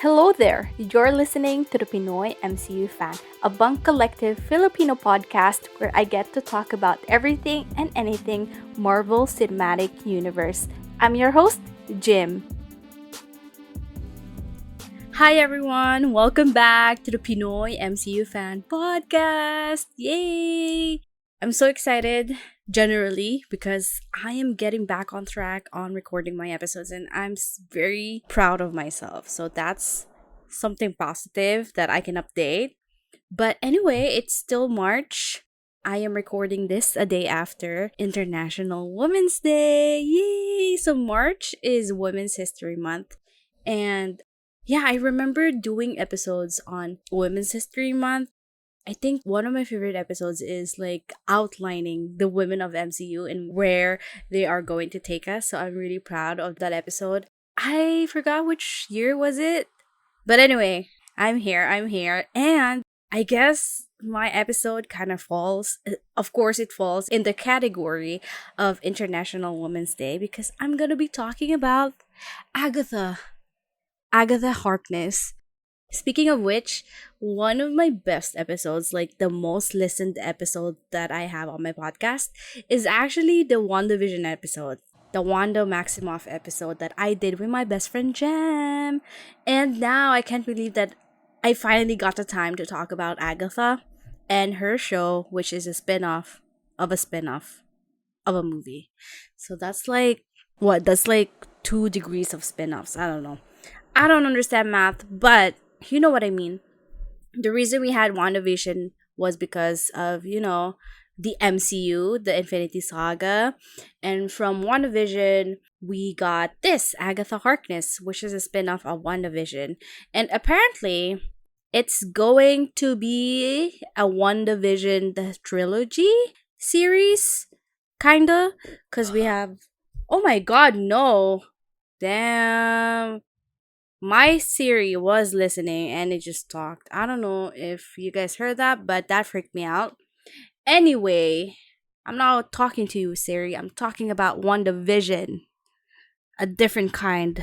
Hello there! You're listening to the Pinoy MCU Fan, a bunk collective Filipino podcast where I get to talk about everything and anything Marvel Cinematic Universe. I'm your host, Jim. Hi everyone! Welcome back to the Pinoy MCU Fan podcast! Yay! I'm so excited generally because I am getting back on track on recording my episodes and very proud of myself. So that's something positive that I can update. But anyway, it's still March. I am recording this a day after International Women's Day. Yay! So March is Women's History Month. And yeah, I remember doing episodes on Women's History Month. I think one of my favorite episodes is like outlining the women of MCU and where they are going to take us. So I'm really proud of that episode. I forgot which year was it. But anyway, I'm here. And I guess my episode kind of falls, of course, it falls in the category of International Women's Day because I'm going to be talking about Agatha, Agatha Harkness. Speaking of which, one of my best episodes, like the most listened episode that I have on my podcast, is actually the WandaVision episode. The Wanda Maximoff episode that I did with my best friend Jem. And now I can't believe that I finally got the time to talk about Agatha and her show, which is a spin-off of a movie. So that's like, what? That's like 2 degrees of spin-offs. I don't know. I don't understand math, but you know what I mean. The reason we had WandaVision was because of, the MCU, the Infinity Saga. And from WandaVision, we got this, Agatha Harkness, which is a spin-off of WandaVision. And apparently, it's going to be a WandaVision the trilogy series, kinda. Because we have... Oh my god, no! Damn. My Siri was listening and it just talked. I don't know if you guys heard that, but that freaked me out. Anyway, I'm not talking to you, Siri. I'm talking about WandaVision, a different kind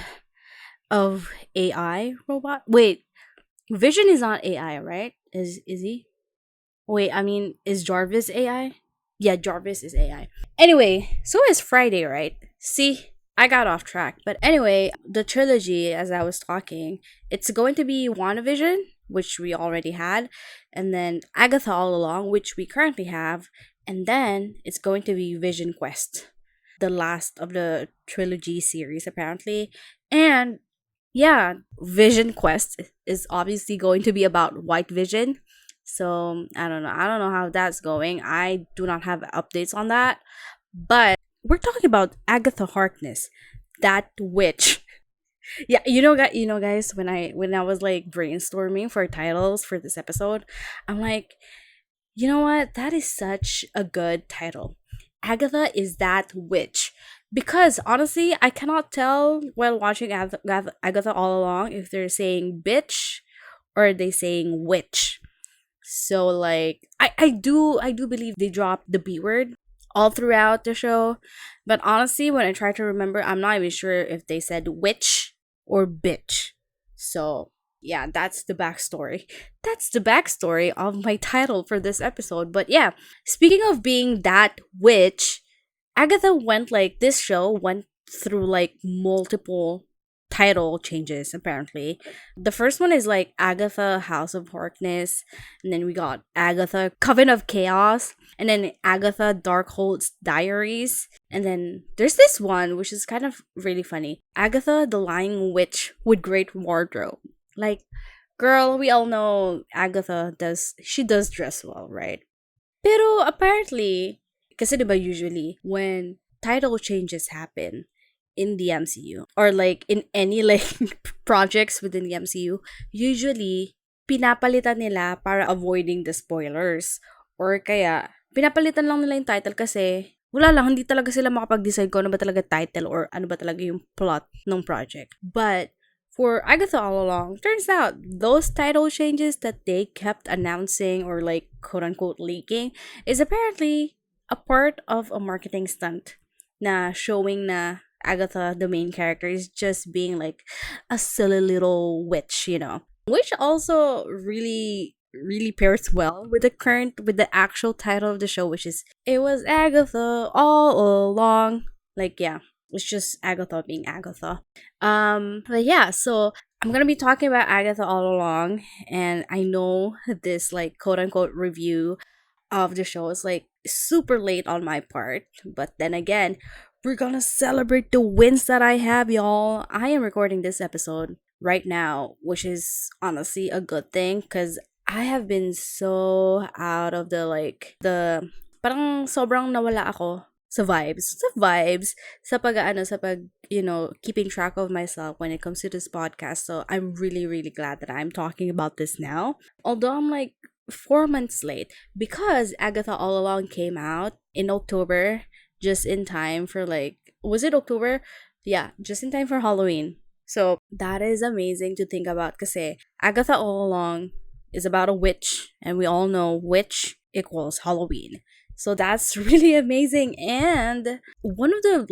of AI robot. Wait, Vision is not AI, right? Is he? Wait, I mean, is Jarvis AI? Yeah, Jarvis is AI. Anyway, so it's Friday, right? See, I got off track. But anyway, the trilogy, as I was talking, it's going to be WandaVision, which we already had, and then Agatha All Along, which we currently have, and then it's going to be Vision Quest, the last of the trilogy series, apparently. And yeah, Vision Quest is obviously going to be about White Vision. So I don't know. I don't know how that's going. I do not have updates on that. But we're talking about Agatha Harkness, that witch. Yeah, guys. When I was like brainstorming for titles for this episode, I'm like, you know what? That is such a good title. Agatha is that witch. Because honestly, I cannot tell while watching Agatha All Along if they're saying bitch or they saying witch. So like I do believe they dropped the B word all throughout the show. But honestly, when I try to remember, I'm not even sure if they said witch or bitch. So yeah, that's the backstory. That's the backstory of my title for this episode. But yeah, speaking of being that witch, Agatha this show went through like multiple title changes apparently. The first one is like Agatha House of Harkness, and then we got Agatha Coven of Chaos, and then Agatha Darkhold's Diaries, and then there's this one which is kind of really funny. Agatha the Lying Witch with Great Wardrobe. Like, girl, we all know Agatha does dress well, right? Pero apparently, kasi diba usually when title changes happen in the MCU or like in any like projects within the MCU, usually pinapalitan nila para avoiding the spoilers or kaya pinapalitan lang nila yung title kasi wala lang, hindi talaga sila makapag-decide kung ano ba talaga title or ano ba talaga yung plot ng project. But for Agatha All Along, turns out those title changes that they kept announcing or like quote-unquote leaking is apparently a part of a marketing stunt na showing na Agatha, the main character, is just being like a silly little witch, which also really pairs well with the actual title of the show, which is It Was Agatha All Along. Like, yeah, it's just Agatha being Agatha. But yeah, so I'm gonna be talking about Agatha All Along, and I know this like quote unquote review of the show is like super late on my part, but then again, we're gonna celebrate the wins that I have, y'all. I am recording this episode right now, which is honestly a good thing because I have been so out of the parang sobrang nawala ako sa pag keeping track of myself when it comes to this podcast. So I'm really really glad that I'm talking about this now, although I'm like 4 months late because Agatha All Along came out in October, just in time for was it October? Yeah, just in time for Halloween. So that is amazing to think about kasi Agatha All Along is about a witch, and we all know witch equals Halloween. So that's really amazing. And one of the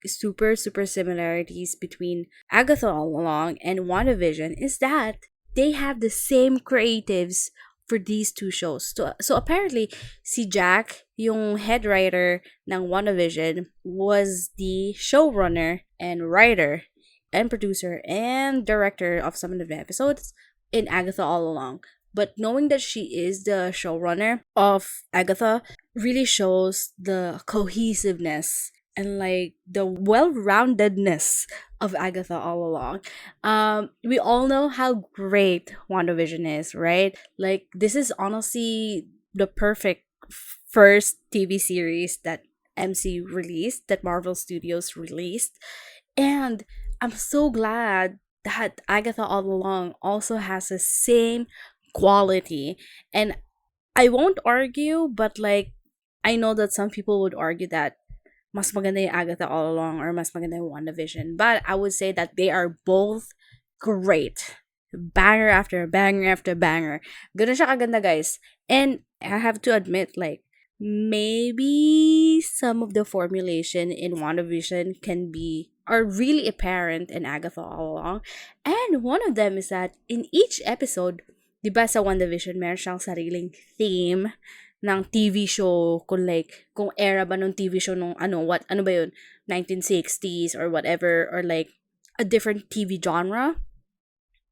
super similarities between Agatha All Along and WandaVision is that they have the same creatives for these two shows. So apparently, si Jack, yung head writer ng WandaVision, was the showrunner and writer and producer and director of some of the episodes in Agatha All Along. But knowing that she is the showrunner of Agatha really shows the cohesiveness and like the well-roundedness of Agatha All Along. We all know how great WandaVision is, right? Like this is honestly the perfect first TV series that MC released, that Marvel Studios released. And I'm so glad that Agatha All Along also has the same quality. And I won't argue, but like I know that some people would argue that mas maganda yung Agatha All Along or mas maganda yung WandaVision. But I would say that they are both great. Banger after banger after banger. Ganun siya kaganda, guys. And I have to admit, like, maybe some of the formulation in WandaVision are really apparent in Agatha All Along. And one of them is that in each episode, di ba sa WandaVision, meron siyang sariling theme ng TV show, kung era ba ng TV show nung ano ba yun, 1960s or whatever, or like a different TV genre.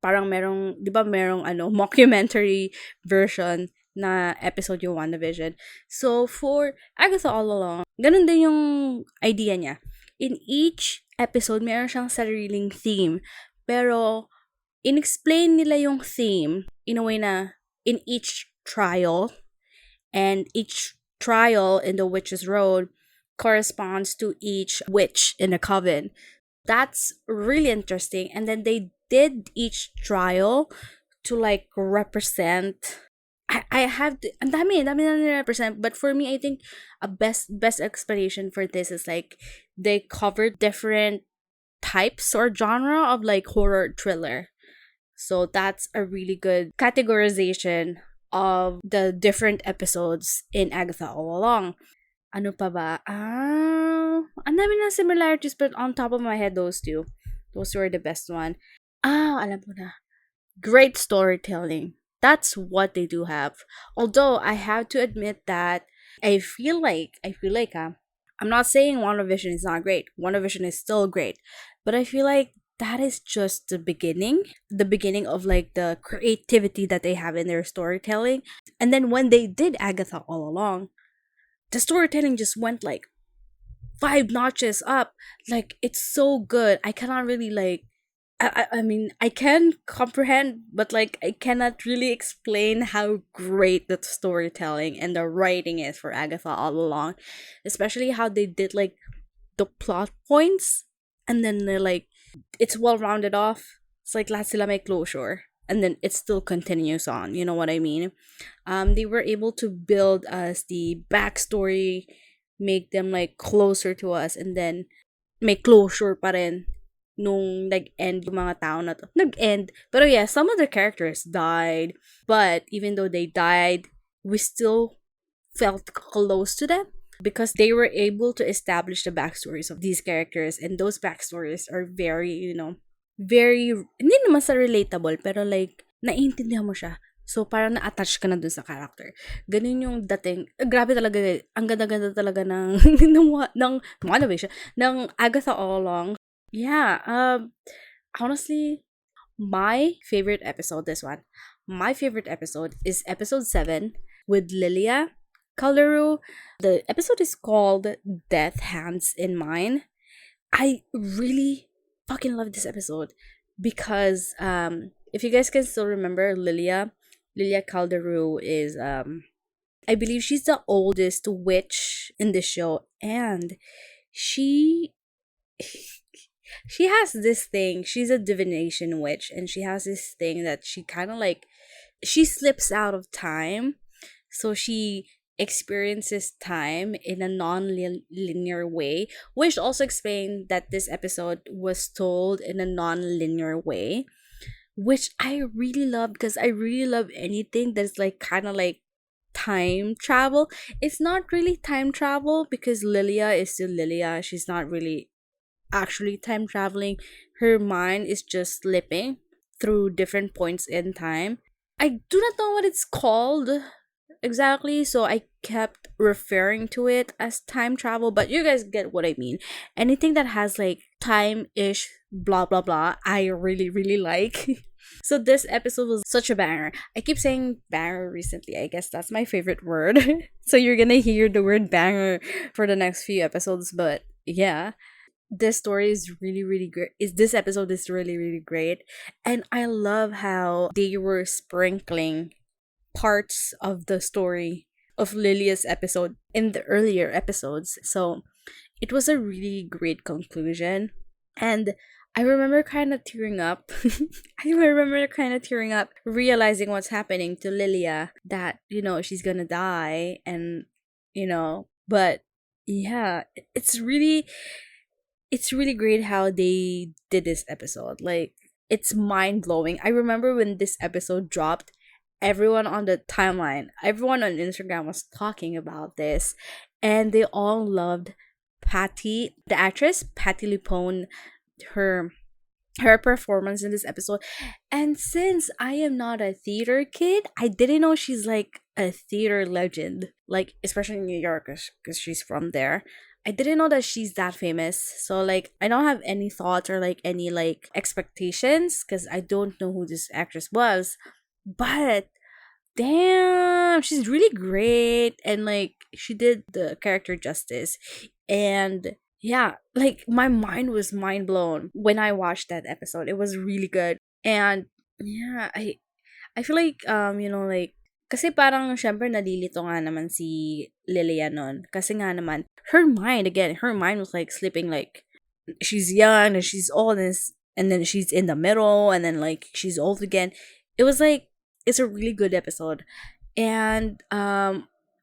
Parang merong, di ba merong mockumentary version na episode yung WandaVision. So for Agatha All Along, ganun din yung idea niya. In each episode, meron siyang sariling theme. Pero in-explain nila yung theme in a way na in each trial, and each trial in the witch's road corresponds to each witch in the coven. That's really interesting. And then they did each trial to like represent. I have to, ang dami na represent. But for me, I think a best explanation for this is like they covered different types or genre of like horror thriller. So that's a really good categorization of the different episodes in Agatha All Along. Ano pa ba? Ang dami na similarities, but on top of my head, those two were the best one. Alam ko na. Great storytelling. That's what they do have. Although I have to admit that I feel like I'm not saying WandaVision is not great. WandaVision is still great. But I feel like that is just the beginning of like the creativity that they have in their storytelling. And then when they did Agatha All Along, the storytelling just went like 5 notches up. Like it's so good. I cannot really like I mean I can comprehend, but like I cannot really explain how great the storytelling and the writing is for Agatha All Along, especially how they did like the plot points, and then they're like it's well rounded off. It's like lahat sila may closure, and then it still continues on. You know what I mean? They were able to build us the backstory, make them like closer to us, and then may closure pa rin nung nag-end yung mga tao na to. Nag-end. Pero yeah, some of the characters died. But even though they died, we still felt close to them. because they were able to establish the backstories of these characters, and those backstories are very, very, hindi naman sa relatable, pero like, naiintindihan mo siya. So, parang na-attach ka na dun sa character. Ganun yung dating. Grabe talaga. Ang ganda-ganda talaga ng, ng WandaVision, ng Agatha All Along. Yeah, honestly, my favorite episode, this one, my favorite episode is episode 7 with Lilia Calderu. The episode is called Death Hands in Mine. I really fucking love this episode because if you guys can still remember Lilia Calderu is I believe she's the oldest witch in the show, and she she has this thing. She's a divination witch, and she has this thing that she kind of like, she slips out of time, so she experiences time in a non-linear way, which also explained that this episode was told in a non-linear way, which I really love because I really love anything that's like kind of like time travel. It's not really time travel because Lilia is still Lilia. She's not really actually time traveling. Her mind is just slipping through different points in time. I do not know what it's called exactly, so I kept referring to it as time travel, but you guys get what I mean. Anything that has like time ish, blah blah blah, I really, really like. So this episode was such a banger. I keep saying banger recently. I guess that's my favorite word. So you're gonna hear the word banger for the next few episodes, but yeah, this story is really, really great. This episode is really, really great, and I love how they were sprinkling parts of the story of Lilia's episode in the earlier episodes. So it was a really great conclusion. And I remember kind of tearing up. I remember kind of tearing up, realizing what's happening to Lilia, that, she's gonna die. And, but yeah, it's really great how they did this episode. Like, it's mind blowing. I remember when this episode dropped, everyone on the timeline, everyone on Instagram was talking about this, and they all loved Patty, the actress Patty Lupone, her her performance in this episode. And since I am not a theater kid, I didn't know she's like a theater legend, like especially in New York, because she's from there. I didn't know that she's that famous. So like I don't have any thoughts or like any like expectations because I don't know who this actress was. But damn, she's really great, and like she did the character justice. And yeah, like my mind was mind blown when I watched that episode. It was really good. And yeah, I feel like like kasi parang syempre nalilito nga naman si Lilia nun. Kasi nga naman her mind was like slipping, like she's young and she's old, and then she's in the middle, and then like she's old again. It was like, it's a really good episode. And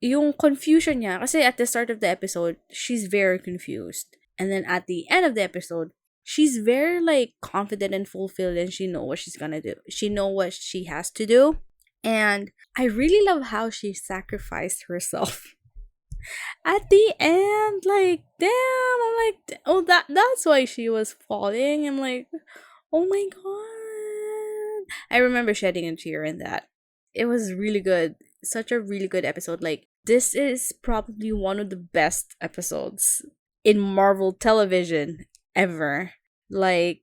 yung confusion niya, kasi at the start of the episode, she's very confused. And then at the end of the episode, she's very like confident and fulfilled, and she know what she's gonna do. She know what she has to do. And I really love how she sacrificed herself at the end. Like, damn, I'm like, oh, that's why she was falling. I'm like, oh my god. I remember shedding a tear in that. It was really good. Such a really good episode. Like, this is probably one of the best episodes in Marvel television ever. Like,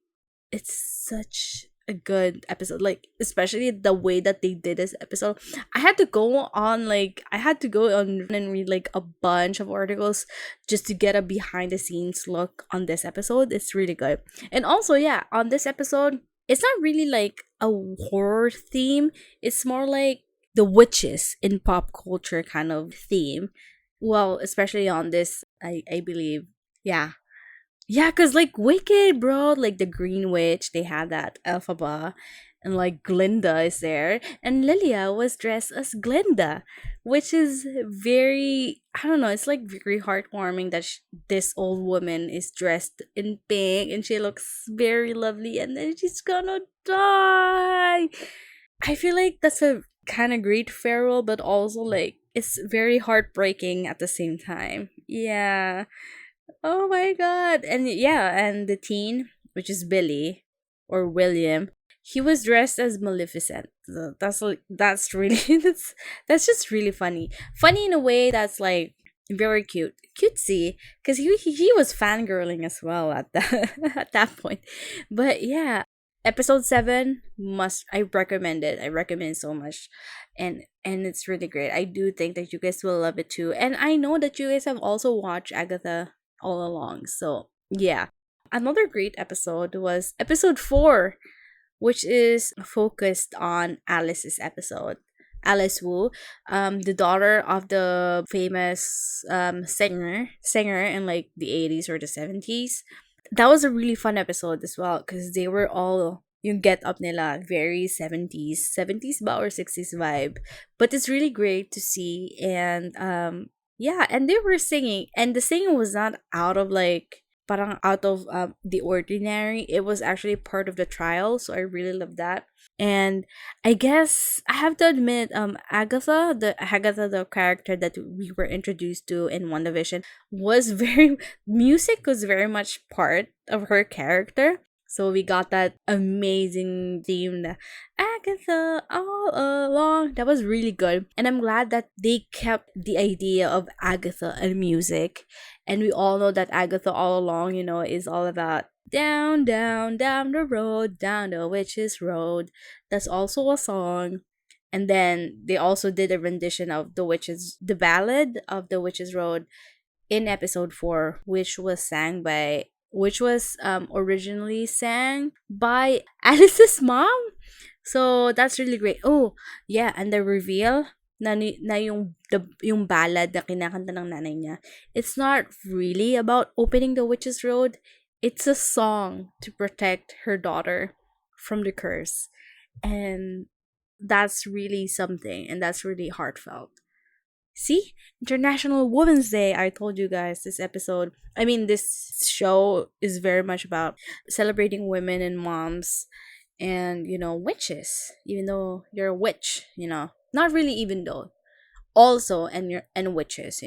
it's such a good episode. Like, especially the way that they did this episode. I had to go on and read like a bunch of articles just to get a behind the scenes look on this episode. It's really good. And also, yeah, on this episode, it's not really like a horror theme. It's more like the witches in pop culture kind of theme. Well, especially on this, I believe. Yeah. Yeah, because like Wicked, bro, like the Green Witch, they had that Elphaba, and like Glinda is there, and Lilia was dressed as Glinda, which is very, I don't know, it's like very heartwarming that this old woman is dressed in pink and she looks very lovely, and then she's gonna die. I feel like that's a kind of great farewell, but also like it's very heartbreaking at the same time. Yeah. Oh my god. And yeah, and the teen, which is Billy or William, he was dressed as Maleficent. So that's really that's just really funny. Funny in a way that's like very cute. Cutesy because he was fangirling as well at that at that point. But yeah, episode 7 must I recommend it. I recommend it so much. And it's really great. I do think that you guys will love it too. And I know that you guys have also watched Agatha All Along. So, yeah. Another great episode was episode 4, which is focused on Alice's episode. Alice Wu, the daughter of the famous singer in like the 80s or the 70s. That was a really fun episode as well because they were all yung get up nila very 70s ba or 60s vibe, but it's really great to see. And yeah, and they were singing, and the singing was not out of like parang out of the ordinary. It was actually part of the trial, so I really love that. And I guess I have to admit, Agatha, the character that we were introduced to in WandaVision, was very music was very much part of her character. So we got that amazing theme, the Agatha all along. That was really good. And I'm glad that they kept the idea of Agatha and music. And we all know that Agatha all along, is all about down, down, down the road, down the witch's road. That's also a song. And then they also did a rendition of the ballad of the witch's road in episode 4, which was originally sang by Alice's mom. So that's really great. Oh, yeah, and the reveal na yung ballad na kinakanta ng nanay niya. It's not really about opening the witch's road. It's a song to protect her daughter from the curse. And that's really something, and that's really heartfelt. See? International Women's Day. I told you guys this show is very much about celebrating women and moms and, witches. Even though you're a witch, Not really even though. Also, and witches.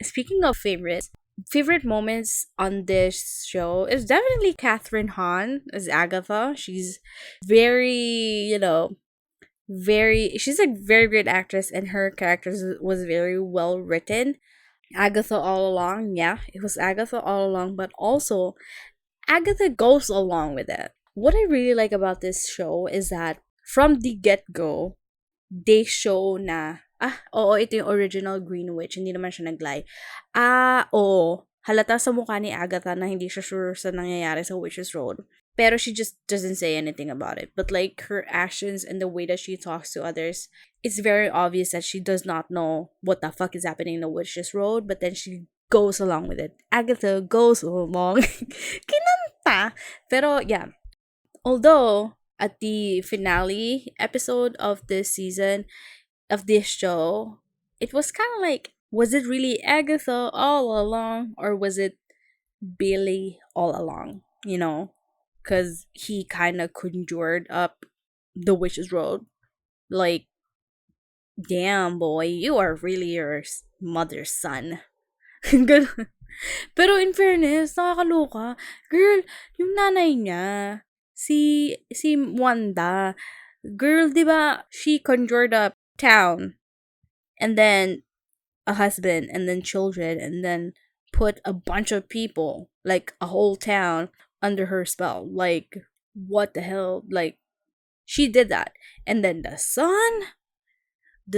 Speaking of favorite moments on this show is definitely Catherine Hahn as Agatha. She's very, she's a very great actress, and her character was very well written. Agatha All Along, yeah, it was Agatha All Along, but also Agatha goes along with it. What I really like about this show is that from the get-go, they show na, oo, ito yung original Green Witch, hindi naman siya naglay. Oo, halata sa mukha ni Agatha na hindi siya sure sa nangyayari sa Witch's Road. Pero she just doesn't say anything about it. But like her actions and the way that she talks to others, it's very obvious that she does not know what the fuck is happening in the Witch's Road, but then she goes along with it. Agatha goes along. Kinanta. Pero yeah, although at the finale episode of this season, of this show, it was kind of like, was it really Agatha all along, or was it Billy all along? Because he kind of conjured up the witch's road. Like, damn boy, you are really your mother's son. Good. Pero in fairness, nakakaloka. Girl, yung nanay niya, si Wanda, girl, di ba, she conjured up town, and then a husband, and then children, and then put a bunch of people, like a whole town, under her spell. Like, what the hell? Like, she did that. And then the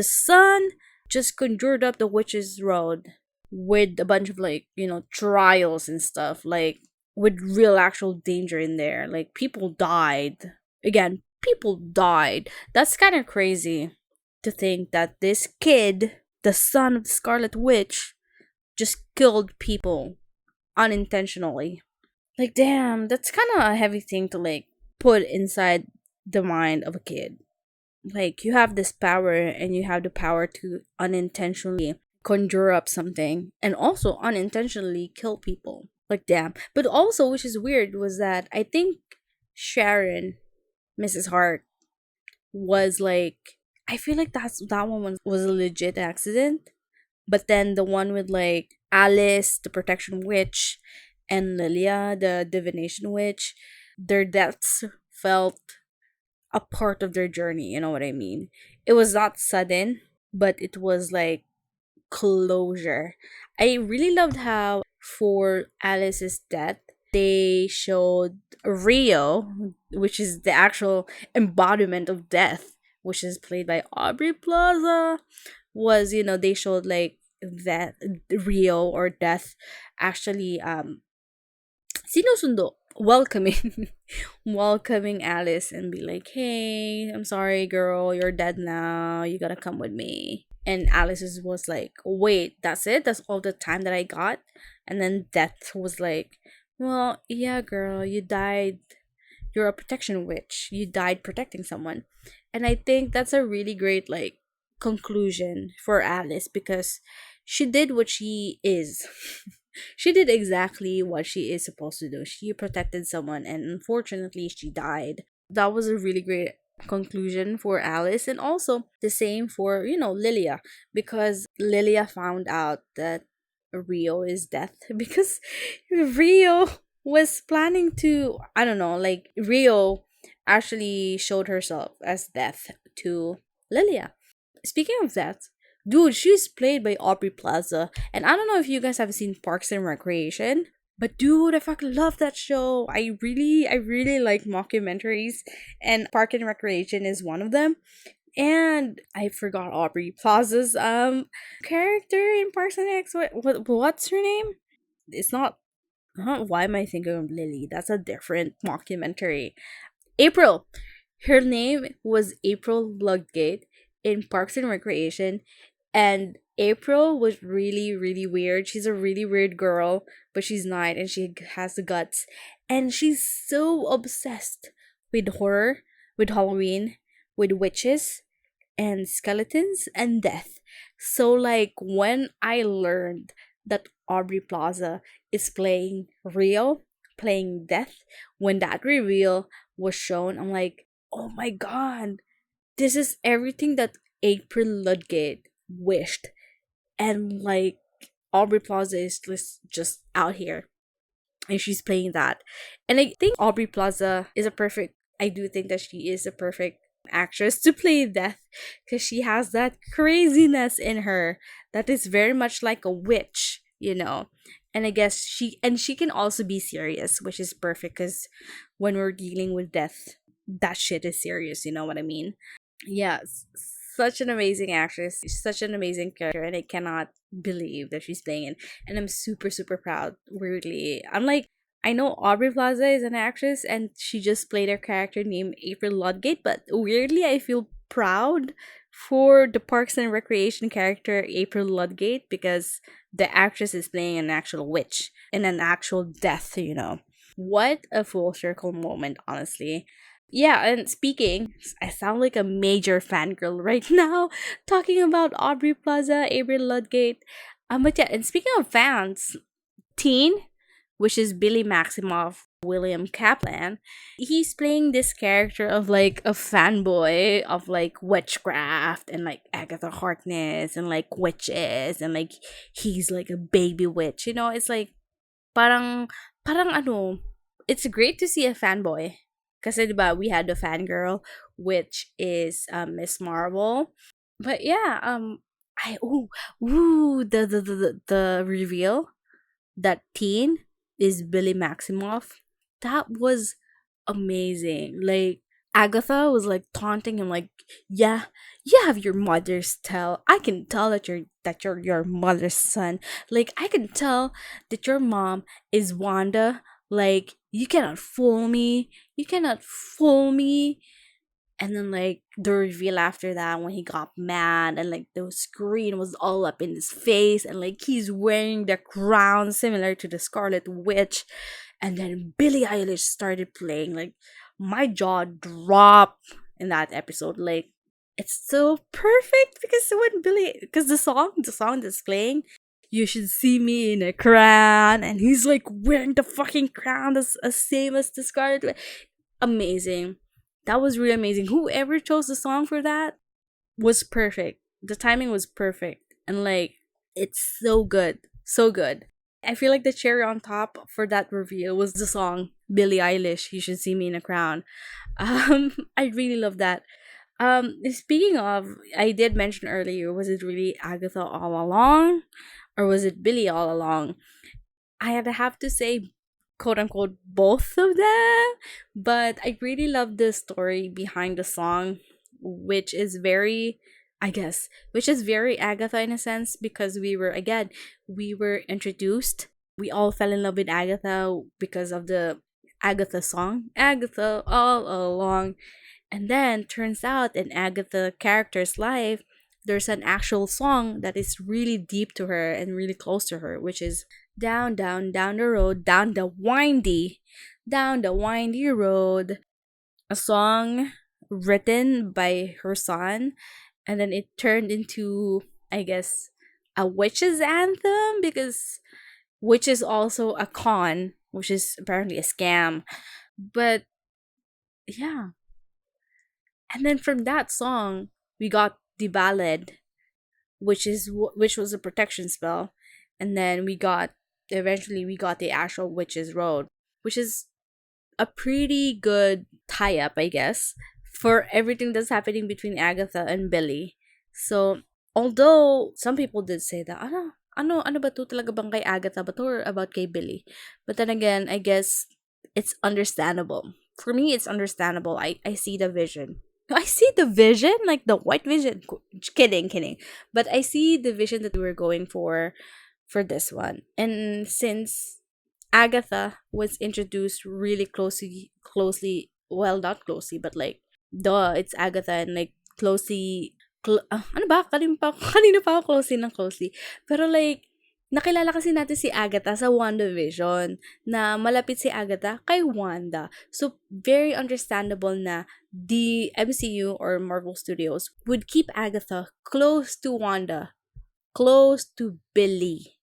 son just conjured up the witch's road with a bunch of like, trials and stuff, like with real actual danger in there. Like, people died. Again, people died. That's kind of crazy to think that this kid, the son of the Scarlet Witch, just killed people unintentionally. Like, damn, that's kind of a heavy thing to like put inside the mind of a kid. Like, you have this power, and you have the power to unintentionally conjure up something and also unintentionally kill people. Like, damn. But also, which is weird, was that I think Sharon, Mrs. Hart, was like I feel like that one was a legit accident. But then the one with like Alice, the protection witch, and Lilia, the divination witch, their deaths felt a part of their journey, you know what I mean? It was not sudden, but it was like closure. I really loved how for Alice's death, they showed Rio, which is the actual embodiment of death, which is played by Aubrey Plaza. Was, they showed like that Rio or death actually sinusundo, welcoming welcoming Alice and be like, hey, I'm sorry girl, you're dead now, you gotta come with me. And Alice was like, wait, that's it, that's all the time that I got? And then Death was like, well, yeah girl, you died, you're a protection witch, you died protecting someone. And I think that's a really great like conclusion for Alice, because she did what she is. She did exactly what she is supposed to do. She protected someone, and unfortunately she died. That was a really great conclusion for Alice, and also the same for, Lilia, because Lilia found out that Rio is death because Rio was planning to, I don't know, like Rio actually showed herself as death to Lilia. Speaking of that, dude, she's played by Aubrey Plaza, and I don't know if you guys have seen Parks and Recreation, but dude, I fucking love that show. I really like mockumentaries, and Park and Recreation is one of them. And I forgot Aubrey Plaza's character in Parks and Rec. What's her name? It's not. Why am I thinking of Lily? That's a different mockumentary. April. Her name was April Ludgate in Parks and Recreation, and April was really, really weird. She's a really weird girl, but she's not, and she has the guts. And she's so obsessed with horror, with Halloween, with witches, and skeletons, and death. So, like, when I learned that Aubrey Plaza is playing Rio, playing death, when that reveal was shown, I'm like, oh my god, this is everything that April Ludgate wished. And like Aubrey Plaza is just out here, and she's playing that. And I think Aubrey Plaza is a perfect, I do think that she is a perfect actress to play Death, because she has that craziness in her that is very much like a witch. And I guess she can also be serious, which is perfect, because when we're dealing with death, that shit is serious, you know what I mean? Yes, such an amazing actress, such an amazing character, and I cannot believe that she's playing it. And I'm super, super proud, weirdly. I'm like, I know Aubrey Plaza is an actress and she just played her character named April Ludgate, but weirdly, I feel proud for the Parks and Recreation character April Ludgate, because the actress is playing an actual witch and an actual death. What a full circle moment, honestly. Yeah, and speaking, I sound like a major fangirl right now, talking about Aubrey Plaza, April Ludgate. But yeah, and speaking of fans, Teen, which is Billy Maximoff, William Kaplan, he's playing this character of like a fanboy of like witchcraft and like Agatha Harkness and like witches, and like he's like a baby witch. It's like parang ano, it's great to see a fanboy. Kasi diba, we had the fangirl, which is Miss Marvel. But yeah, the reveal that Teen is Billy Maximoff, that was amazing. Like Agatha was like taunting him, like, yeah, you have your mother's tell. I can tell that you're your mother's son. Like I can tell that your mom is Wanda. Like you cannot fool me. You cannot fool me. And then like the reveal after that, when he got mad and like the screen was all up in his face, and like he's wearing the crown similar to the Scarlet Witch, and then Billie Eilish started playing, like my jaw dropped in that episode. Like it's so perfect, because the song that's playing, you should see me in a crown, and he's like wearing the fucking crown that's the same as the Scarlet Witch. Amazing. That was really amazing. Whoever chose the song for that, was perfect. The timing was perfect. And like it's so good. So good. I feel like the cherry on top for that reveal was the song Billie Eilish, You Should See Me in a Crown. I really love that. Speaking of, I did mention earlier, was it really Agatha all along? Or was it Billy all along? I'd have to say, quote unquote, both of them. But I really love the story behind the song, which is very, I guess, which is very Agatha in a sense because we were introduced. We all fell in love with Agatha because of the Agatha song, Agatha all along. And then turns out in Agatha character's life, there's an actual song that is really deep to her and really close to her, which is down, down, down the road, down the windy road. A song written by her son, and then it turned into, I guess, a witch's anthem because witch is also a con, which is apparently a scam. But yeah, and then from that song, we got the ballad, which was a protection spell, and then we got the actual witch's road, which is a pretty good tie up, I guess, for everything that's happening between Agatha and Billy. So, although some people did say that, ano ba to talaga bang kay Agatha ba to or about kay Billy? But then again, I guess it's understandable. For me, it's understandable. I see the vision. I see the vision, like the white vision. Kidding. But I see the vision that we were going for this one. And since Agatha was introduced really closely, well, not closely, but like, duh, it's Agatha and like ano ba? Kanina pa ako closely. Pero like, nakilala kasi natin si Agatha sa WandaVision na malapit si Agatha kay Wanda. So, very understandable na the MCU or Marvel Studios would keep Agatha close to Wanda, close to Billy.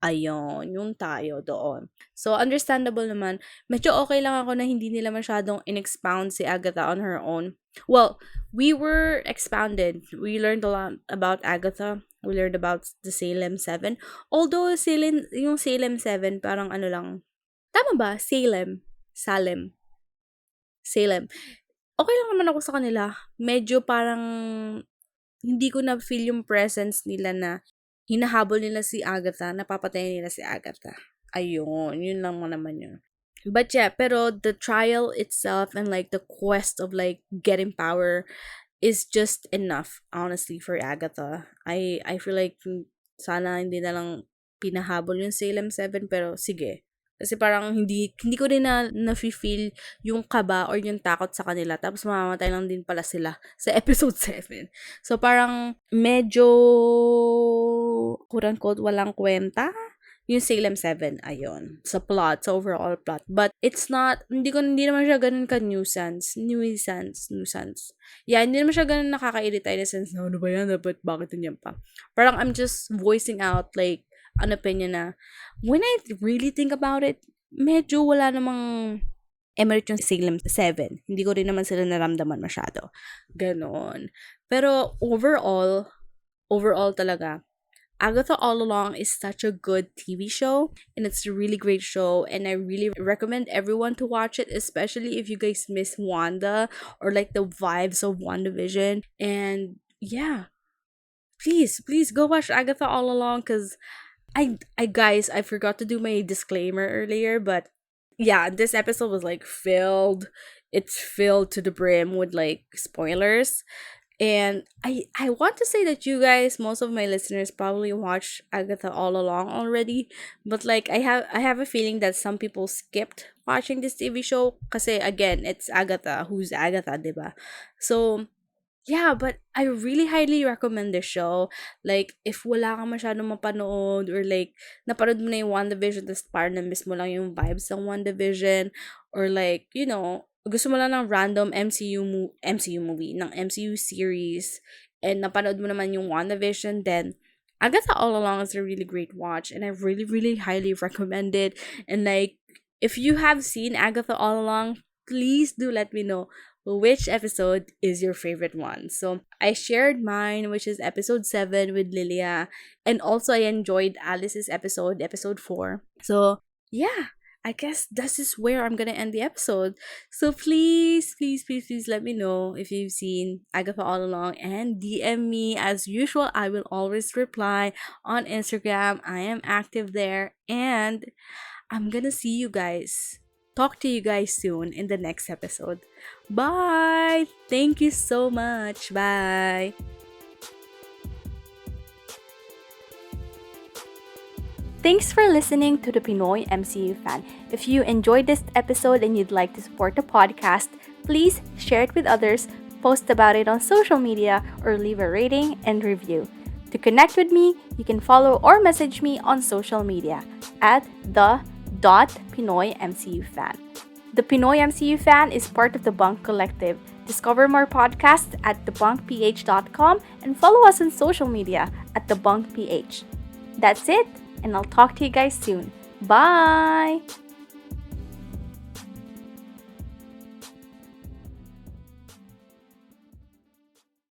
Ayun, yung tayo doon. So, understandable naman. Medyo okay lang ako na hindi nila masyadong in-expound si Agatha on her own. Well, we were expounded. We learned a lot about Agatha. We learned about the Salem 7. Although, yung Salem 7, parang ano lang. Tama ba? Salem. Okay lang naman ako sa kanila. Medyo parang hindi ko na feel yung presence nila na hinahabol nila si Agatha, napapatayin nila si Agatha. Ayun, yun lang mo naman yun. But yeah, pero the trial itself and like the quest of like getting power is just enough, honestly, for Agatha. I feel like sana hindi na lang pinahabol yung Salem 7, pero sige. Kasi parang hindi ko rin na-feel yung kaba or yung takot sa kanila. Tapos mamamatay lang din pala sila sa episode 7. So parang medyo quote-unquote walang kwenta yung Salem 7, ayun, sa plot, sa overall plot. But it's not, hindi naman siya ganun ka-nuisance. Yeah, hindi naman siya ganun nakaka-irita in a sense, ano ba yan, bakit yan pa? Parang I'm just voicing out like an opinion na when I really think about it, medyo wala namang emerit yung Salem 7. Hindi ko rin naman sila naramdaman masyado. Ganon. Pero overall talaga, Agatha All Along is such a good TV show, and it's a really great show, and I really recommend everyone to watch it, especially if you guys miss Wanda or like the vibes of WandaVision. And yeah, please go watch Agatha All Along, because I guys, I forgot to do my disclaimer earlier, but yeah, this episode was like it's filled to the brim with like spoilers. And I want to say that you guys, most of my listeners probably watched Agatha All Along already, but like I have a feeling that some people skipped watching this TV show kasi again, it's Agatha, who's Agatha, 'di ba? So yeah, but I really highly recommend this show. Like, if wala kang masyadong mapanood or like, napanood mo na yung WandaVision tapos parang na-miss mo lang yung vibes ng WandaVision or like, you know, gusto mo lang ng random MCU movie, ng MCU series and napanood mo naman yung WandaVision, then Agatha All Along is a really great watch and I really, really highly recommend it. And like, if you have seen Agatha All Along, please do let me know which episode is your favorite one. So I shared mine, which is episode 7 with Lilia, and also I enjoyed Alice's episode 4. So yeah, I guess this is where I'm gonna end the episode. So please let me know if you've seen Agatha All Along and DM me. As usual, I will always reply on Instagram. I am active there, and I'm gonna see you guys. Talk to you guys soon in the next episode. Bye! Thank you so much. Bye! Thanks for listening to the Pinoy MCU fan. If you enjoyed this episode and you'd like to support the podcast, please share it with others, post about it on social media, or leave a rating and review. To connect with me, you can follow or message me on social media at the.pinoymcufan. The Pinoy MCU fan is part of the Bunk Collective. Discover more podcasts at thebunkph.com and follow us on social media at thebunkph. That's it, and I'll talk to you guys soon. Bye!